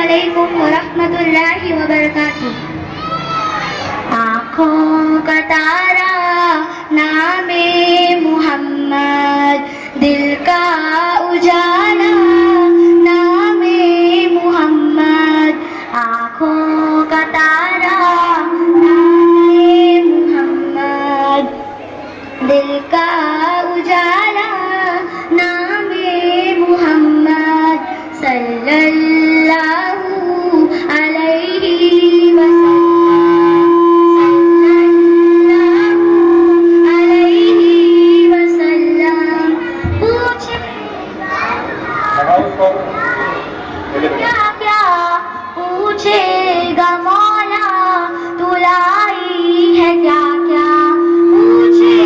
علیکم ورحمۃ اللہ وبرکاتہ۔ آنکھوں کا تارا نام محمد، دل کا اجالا نام محمد، آنکھوں کا تارا نام محمد، دل کا اجالا نام محمد، صلی اللہ علیہ وسلم، کیا کیا پوچھے گا مولا، تو لائی ہے کیا کیا پوچھے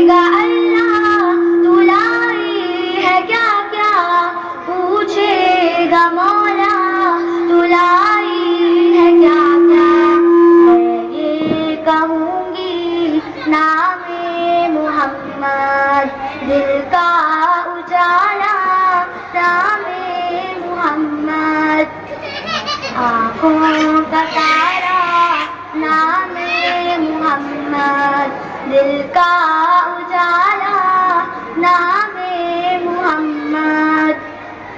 گا اللہ، تو لائی ہے کیا کیا پوچھے گا مولا، تو لائی ہے کیا کیا۔ میں یہ کہوں گی نام محمد، دل کا اجالا نام محمد، آنکھوں کا تارا نام محمد، دل کا اجالا نام محمد،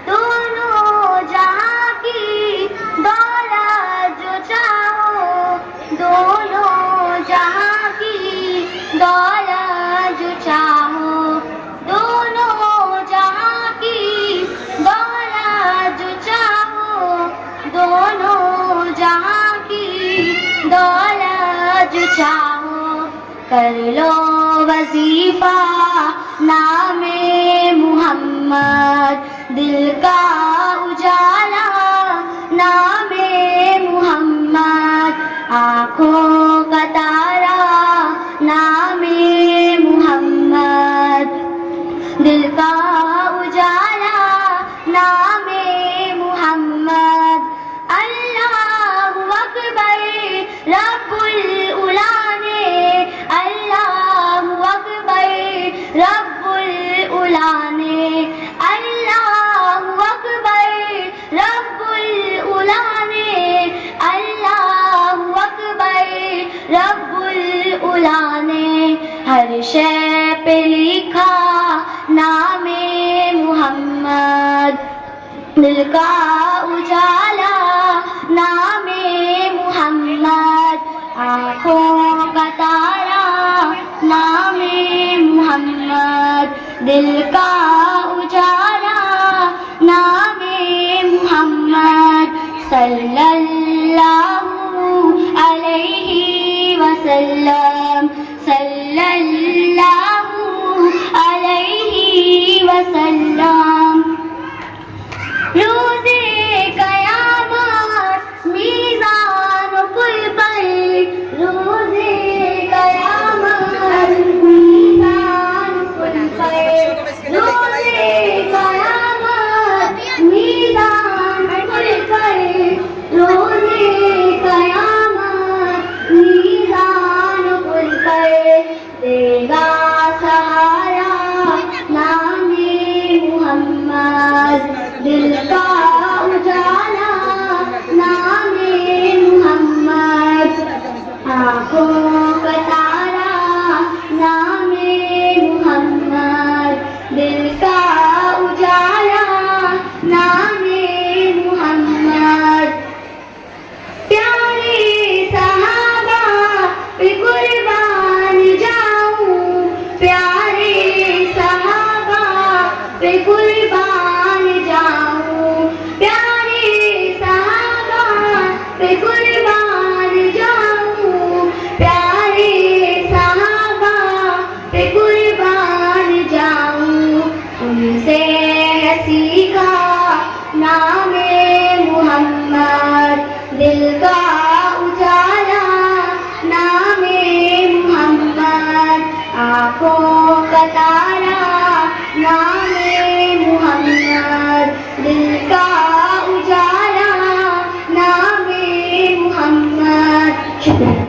دونوں جہاں کی دولت جو چاہو، دونوں جہاں کی دولت جو چاہو، دونوں جہاں کی دولت جو چاہو، دونوں جہاں کی دولت جو چاہو، کر لو وظیفہ نام محمد، دل کا اجالا نام محمد، آنکھوں کا تارا نام محمد، دل کا اجالا نام محمد، اللہ اکبر رب العلا نے، اللہ اکبر رب العلا نے، اللہ اکبر رب العلا نے، اللہ اکبر رب العلا نے، ہر شے پہ لکھا نام محمد، دل کا اجالا نام محمد، آنکھوں کا تارا نام محمد، دل کا اجالا نام محمد، صلی اللہ علیہ وسلم، صلی اللہ علیہ وسلم۔ روزے قیامت میزان پل پر، روزے قیامت میزان پل پر، روزے قیامت میزان پل پر، روزے قیامت میزان پل پر، دے گا سہارا نام محمد، دل کا اجالا نام محمد، آنکھوں کا تارا نام محمد، دل کا اجالا نام محمد، پیارے صحابہ پہ قربان جاؤں، پیارے صحابہ پہ قربان جاؤں، پیارے صحابہ پہ قربان جاؤں، پیارے صحابہ پہ قربان جاؤں، ان سے ہے سیکھا نام محمد، دل کا اجالا نام محمد، آنکھوں کا تارا نام محمد، دل کا اجالا نام محمد۔ شکریہ۔